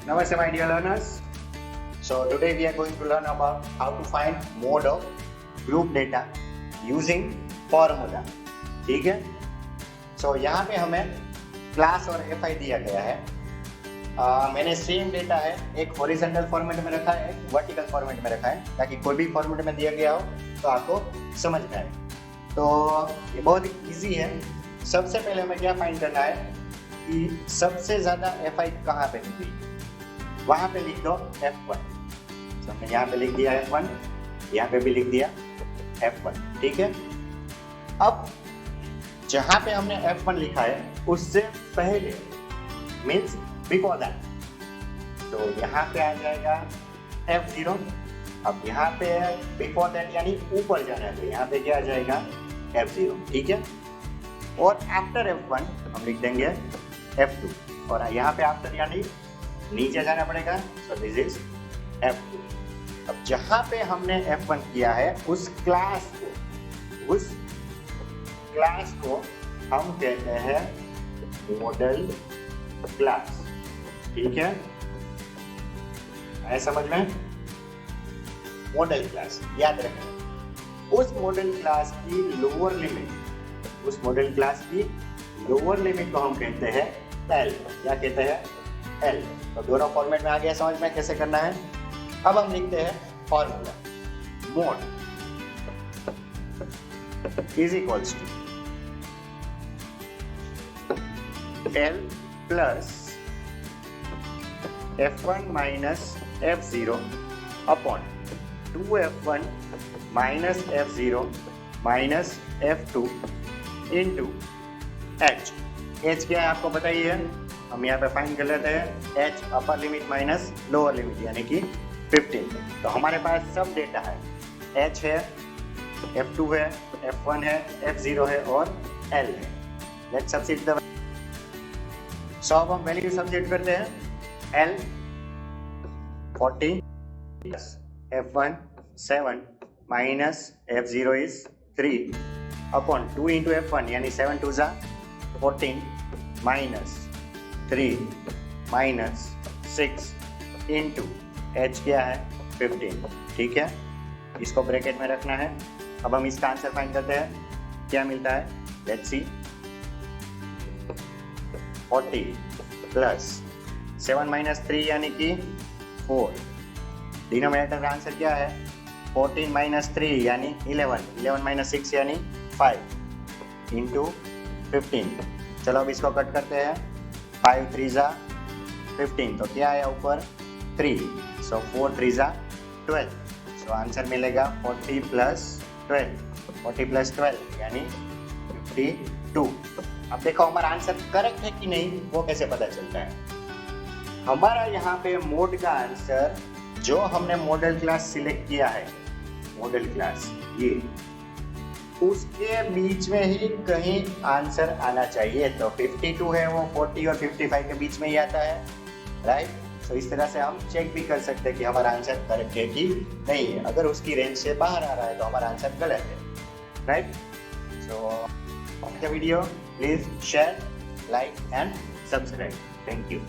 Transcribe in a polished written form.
Namaste my dear learners. So today we are going to learn about how to find mode of group data using formula. ठीक है? So यहाँ पे हमें class और FI दिया गया है. मैंने सेम डेटा है एक हॉरिजॉन्टल फॉर्मेट में रखा है, एक वर्टिकल फॉर्मेट में रखा है, ताकि कोई भी फॉर्मेट में दिया गया हो तो आपको समझ में आए. तो ये बहुत इजी है. सबसे पहले हमें क्या फाइंड करना है कि सबसे ज़्यादा FI कहाँ पे लिखी, वहाँ पे लिख दो F1. तो हमने यहाँ पे लिख दिया F1, यहाँ पे भी लिख दिया F1. ठीक है. अब जहाँ पे हमने F1 लिखा है उससे पहले मीन्स बिफोर दैट, तो यहाँ पे आ जाएगा F0. अब यहाँ पे बिफोर दैट यानी ऊपर जाना है, तो यहाँ पे क्या आ जाएगा F0. ठीक है. और आफ्टर F1 हम लिख देंगे F2, और यहाँ पे आफ्टर यानी नीचे जाना पड़ेगा, सो दिस इज F2. अब जहाँ पे हमने F1 किया है उस क्लास को हम कहते हैं मॉडल क्लास. ठीक है, आया समझ में? मॉडल क्लास याद रखना. उस मॉडल क्लास की लोअर लिमिट को हम कहते हैं L. क्या कहते हैं? L. तो दोनों फॉर्मेट में आ गया समझ में कैसे करना है. अब हम लिखते हैं formula. Mode is equals to L plus F1 minus F0 upon 2F1 minus F0 minus F2 into H. H क्या है आपको पता ही है, हम यहाँ पे फाइंड कर लेते हैं. H upper limit minus lower limit यानी कि 15. तो हमारे पास सब डेटा है. H है, F2 है, F1 है, F0 है और L है. Let's substitute the. सो अब हम वैल्यू सब्स्टिट्यूट करते हैं. L 40 plus F1 7 minus F0 is 3 upon 2 into F1 यानी 7 2 जा 14 माइनस 3 माइनस 6 इंटू H क्या है 15. ठीक है, इसको ब्रैकेट में रखना है. अब हम इसका आंसर फाइंड करते हैं. क्या मिलता है लेट्स सी. 40 प्लस 7 माइनस 3 यानी कि 4. डिनोमिनेटर का आंसर क्या है 14 माइनस 3 यानी 11 माइनस 6 यानी 5 इंटू 15. चलो अब इसको कट करते हैं. 5 3 जा 15, तो क्या आया ऊपर 3. सो 4 3 जा 12. सो आंसर मिलेगा 40 प्लस 12 यानी 52. अब देखो हमारा आंसर करेक्ट है कि नहीं वो कैसे पता चलता है. हमारा यहाँ पे मोड का आंसर जो हमने मॉडल क्लास सिलेक्ट किया है, मॉडल क्लास ये, उसके बीच में ही कहीं आंसर आना चाहिए. तो 52 है वो 40 और 55 के बीच में ही आता है, राइट. तो इस तरह से हम चेक भी कर सकते हैं कि हमारा आंसर करेक्ट है कि नहीं है. अगर उसकी रेंज से बाहर आ रहा है तो हमारा आंसर गलत है, right. So video please share, like and subscribe. Thank you.